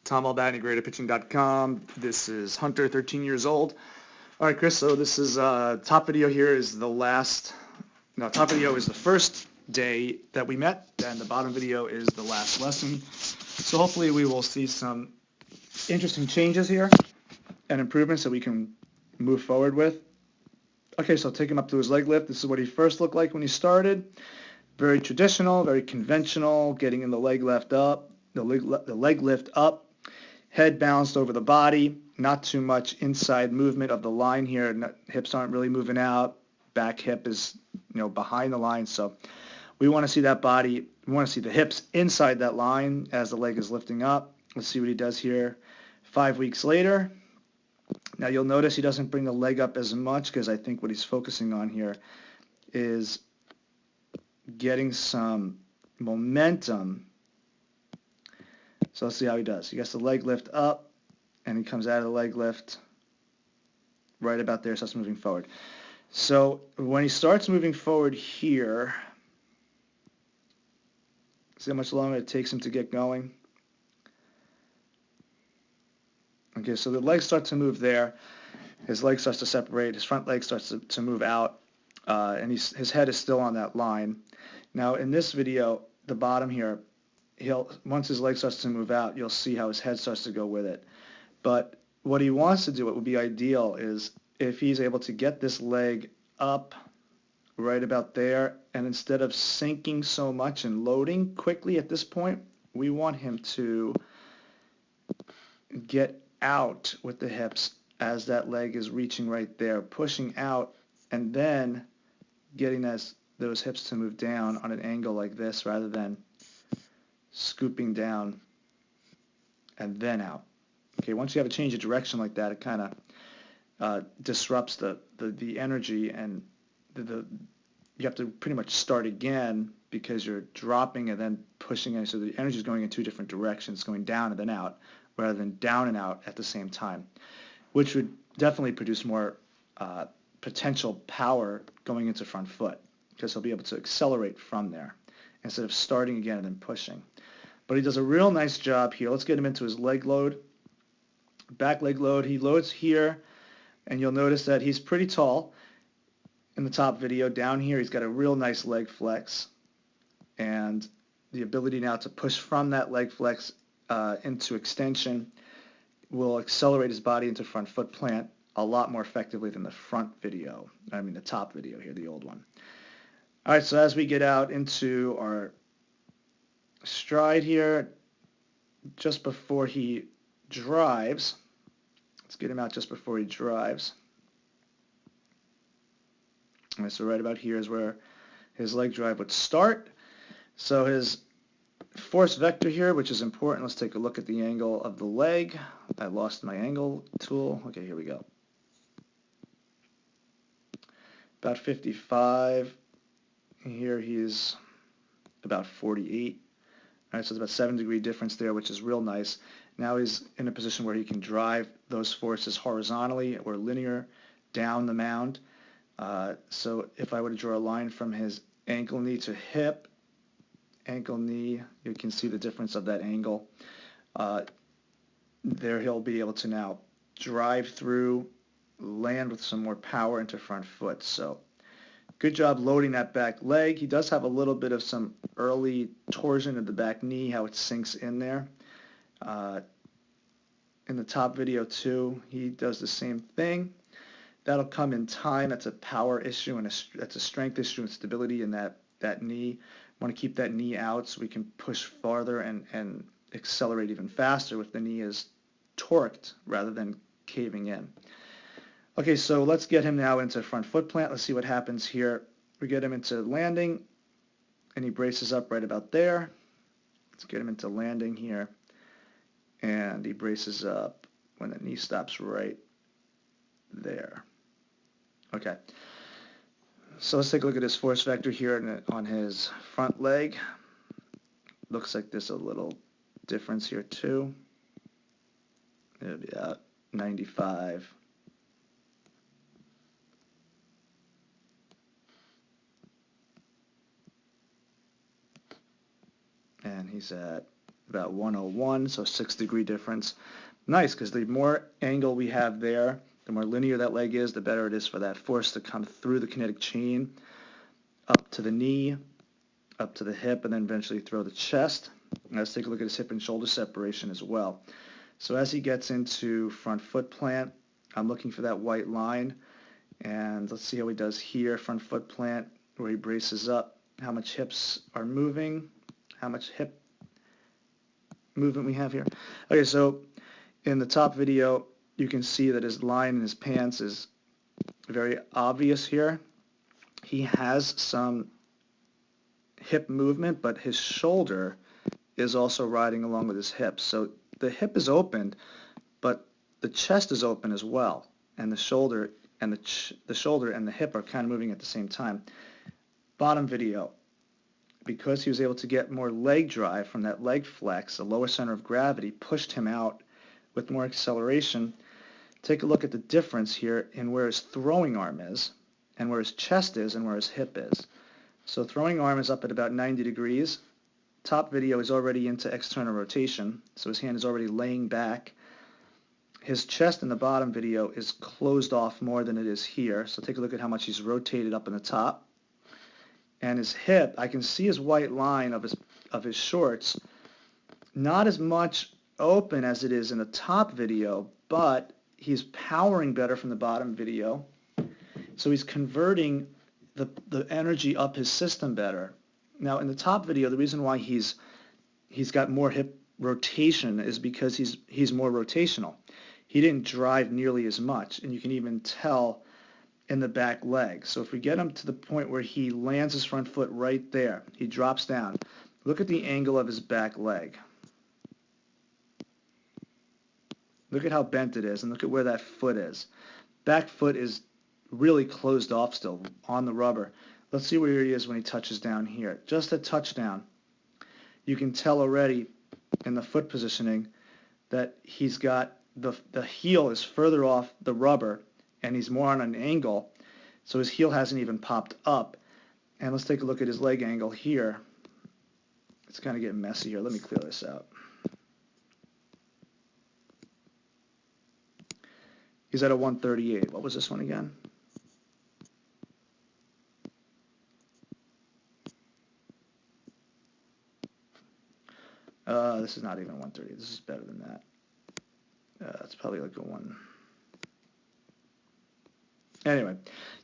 Tom Albany, greaterpitching.com. This is Hunter, 13 years old. All right, Chris, so this is top video here is the last, no, top video is the first day that we met, and the bottom video is the last lesson. So hopefully we will see some interesting changes here and improvements that we can move forward with. Okay, so take him up to his leg lift. This is what he first looked like when he started. Very traditional, very conventional, getting in the leg lift up, the leg lift up, head balanced over the body, not too much inside movement of the line here. Hips aren't really moving out. Back hip is, behind the line. So we want to see that body. We want to see the hips inside that line as the leg is lifting up. Let's see what he does here 5 weeks later. Now you'll notice he doesn't bring the leg up as much because I think what he's focusing on here is getting some momentum. So let's see how he does. He gets the leg lift up, and he comes out of the leg lift right about there, starts moving forward. So when he starts moving forward here, see how much longer it takes him to get going? Okay, so the legs start to move there. His leg starts to separate. His front leg starts to move out, and his head is still on that line. Now in this video, the bottom here, once his leg starts to move out, you'll see how his head starts to go with it. But what he wants to do, what would be ideal, is if he's able to get this leg up right about there, and instead of sinking so much and loading quickly at this point, we want him to get out with the hips as that leg is reaching right there, pushing out, and then getting those hips to move down on an angle like this rather than scooping down and then out. Okay, once you have a change of direction like that, it kind of disrupts the energy, and you have to pretty much start again because you're dropping and then pushing in. So the energy is going in two different directions, going down and then out, rather than down and out at the same time, which would definitely produce more potential power going into front foot because he'll be able to accelerate from there instead of starting again and then pushing. But he does a real nice job here. Let's get him into his leg load. Back leg load. He loads here, and you'll notice that he's pretty tall in the top video. Down here, he's got a real nice leg flex, and the ability now to push from that leg flex into extension will accelerate his body into front foot plant a lot more effectively than the the top video here, the old one. All right, so as we get out into our stride here, just before he drives, let's get him out just before he drives. All right, so right about here is where his leg drive would start. So his force vector here, which is important, let's take a look at the angle of the leg. I lost my angle tool. Okay, here we go. About 55. Here he's about 48. All right, so it's about 7-degree difference there, which is real nice. Now he's in a position where he can drive those forces horizontally or linear down the mound. So if I were to draw a line from his ankle knee to hip, ankle knee, you can see the difference of that angle. There he'll be able to now drive through, land with some more power into front foot. So good job loading that back leg. He does have a little bit of some early torsion of the back knee, how it sinks in there. In the top video too, he does the same thing. That'll come in time. That's a power issue, and that's a strength issue and stability in that knee. Want to keep that knee out so we can push farther and accelerate even faster if the knee is torqued rather than caving in. Okay, so let's get him now into front foot plant. Let's see what happens here. We get him into landing, and he braces up right about there. Let's get him into landing here, and he braces up when the knee stops right there. Okay, so let's take a look at his force vector here on his front leg. Looks like there's a little difference here too. It'll be about 95. And he's at about 101, so 6-degree difference. Nice, because the more angle we have there, the more linear that leg is, the better it is for that force to come through the kinetic chain, up to the knee, up to the hip, and then eventually through the chest. And let's take a look at his hip and shoulder separation as well. So as he gets into front foot plant, I'm looking for that white line, and let's see how he does here. Front foot plant, where he braces up, how much hips are moving, how much hip movement we have here. Okay, so in the top video, you can see that his line in his pants is very obvious here. He has some hip movement, but his shoulder is also riding along with his hips. So the hip is opened, but the chest is open as well, and the shoulder and the shoulder and the hip are kind of moving at the same time. Bottom video, because he was able to get more leg drive from that leg flex, the lower center of gravity pushed him out with more acceleration. Take a look at the difference here in where his throwing arm is, and where his chest is, and where his hip is. So throwing arm is up at about 90 degrees. Top video is already into external rotation, so his hand is already laying back. His chest in the bottom video is closed off more than it is here, so take a look at how much he's rotated up in the top. And his hip, I can see his white line of his shorts, not as much open as it is in the top video, but he's powering better from the bottom video. So he's converting the energy up his system better. Now in the top video, the reason why he's got more hip rotation is because he's more rotational. He didn't drive nearly as much, and you can even tell in the back leg. So if we get him to the point where he lands his front foot right there, he drops down. Look at the angle of his back leg. Look at how bent it is, and look at where that foot is. Back foot is really closed off still on the rubber. Let's see where he is when he touches down here. Just a touchdown. You can tell already in the foot positioning that he's got the heel is further off the rubber, and he's more on an angle, so his heel hasn't even popped up. And let's take a look at his leg angle here. It's kind of getting messy here. Let me clear this out. He's at a 138. What was this one again? This is not even 130. This is better than that. It's probably like a 1. Anyway,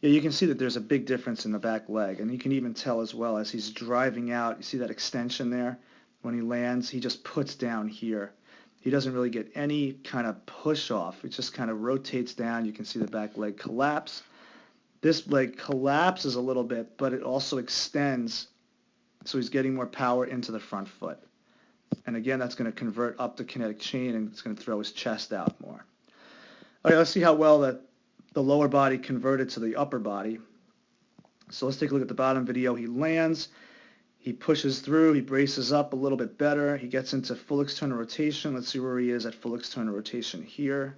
yeah, you can see that there's a big difference in the back leg, and you can even tell as well as he's driving out. You see that extension there? When he lands, he just puts down here. He doesn't really get any kind of push off. It just kind of rotates down. You can see the back leg collapse. This leg collapses a little bit, but it also extends, so he's getting more power into the front foot. And again, that's going to convert up the kinetic chain, and it's going to throw his chest out more. Okay, let's see how well the lower body converted to the upper body. So let's take a look at the bottom video. He lands, he pushes through, he braces up a little bit better, he gets into full external rotation. Let's see where he is at full external rotation here.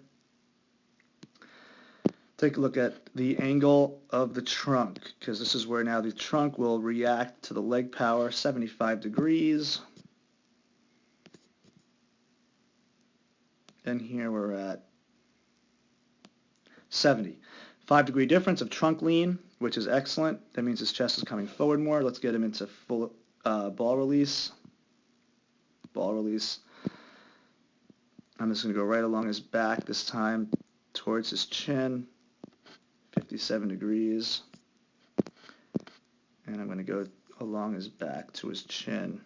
Take a look at the angle of the trunk, because this is where now the trunk will react to the leg power, 75 degrees. And here we're at 70. 5-degree difference of trunk lean, which is excellent. That means his chest is coming forward more. Let's get him into full ball release. Ball release. I'm just going to go right along his back this time towards his chin. 57 degrees. And I'm going to go along his back to his chin.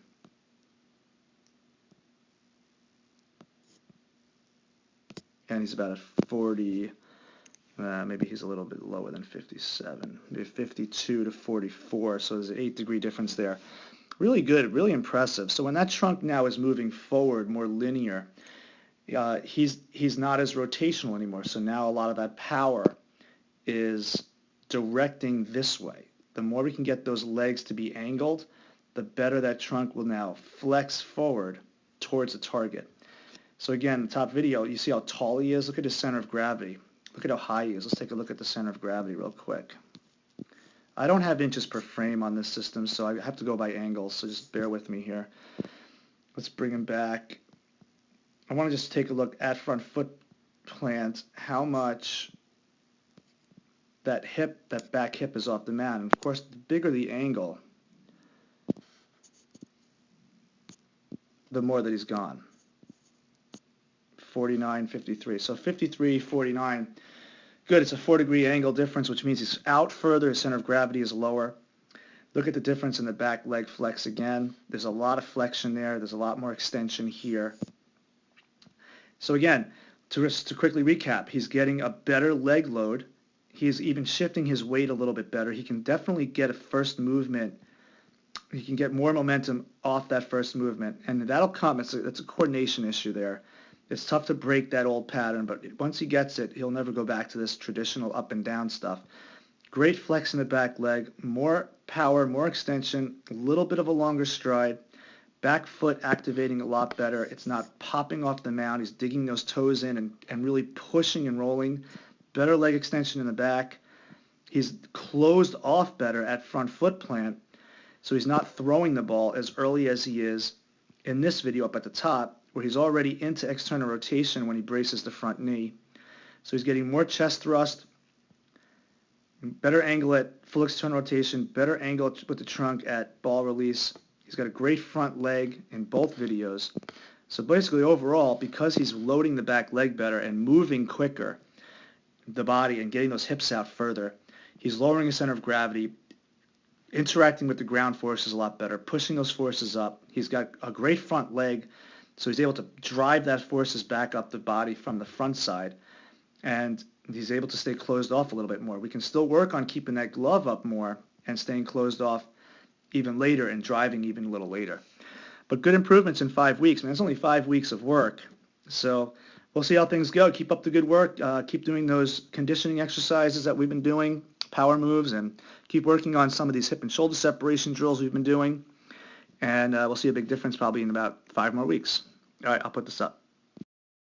And he's about at 40, maybe he's a little bit lower than 57, maybe 52 to 44, so there's an 8-degree difference there. Really good, really impressive. So when that trunk now is moving forward, more linear, he's not as rotational anymore, so now a lot of that power is directing this way. The more we can get those legs to be angled, the better that trunk will now flex forward towards the target. So again, the top video, you see how tall he is? Look at his center of gravity. Look at how high he is. Let's take a look at the center of gravity real quick. I don't have inches per frame on this system, so I have to go by angles, so just bear with me here. Let's bring him back. I want to just take a look at front foot plant, how much that back hip is off the mat. And of course, the bigger the angle, the more that he's gone. 49.53. So 53.49. Good. It's a 4-degree angle difference, which means he's out further. His center of gravity is lower. Look at the difference in the back leg flex again. There's a lot of flexion there. There's a lot more extension here. So again, to quickly recap, he's getting a better leg load. He's even shifting his weight a little bit better. He can definitely get a first movement. He can get more momentum off that first movement, and that'll come. It's a coordination issue there. It's tough to break that old pattern, but once he gets it, he'll never go back to this traditional up and down stuff. Great flex in the back leg, more power, more extension, a little bit of a longer stride. Back foot activating a lot better. It's not popping off the mount. He's digging those toes in and really pushing and rolling. Better leg extension in the back. He's closed off better at front foot plant, so he's not throwing the ball as early as he is in this video up at the top, where he's already into external rotation when he braces the front knee. So he's getting more chest thrust, better angle at full external rotation, better angle with the trunk at ball release. He's got a great front leg in both videos. So basically overall, because he's loading the back leg better and moving quicker, the body, and getting those hips out further, he's lowering his center of gravity, interacting with the ground forces a lot better, pushing those forces up. He's got a great front leg, so he's able to drive that forces back up the body from the front side, and he's able to stay closed off a little bit more. We can still work on keeping that glove up more and staying closed off even later and driving even a little later. But good improvements in 5 weeks. Man, it's only 5 weeks of work. So we'll see how things go. Keep up the good work. Keep doing those conditioning exercises that we've been doing, power moves, and keep working on some of these hip and shoulder separation drills we've been doing. And we'll see a big difference probably in about 5 more weeks. All right, I'll put this up.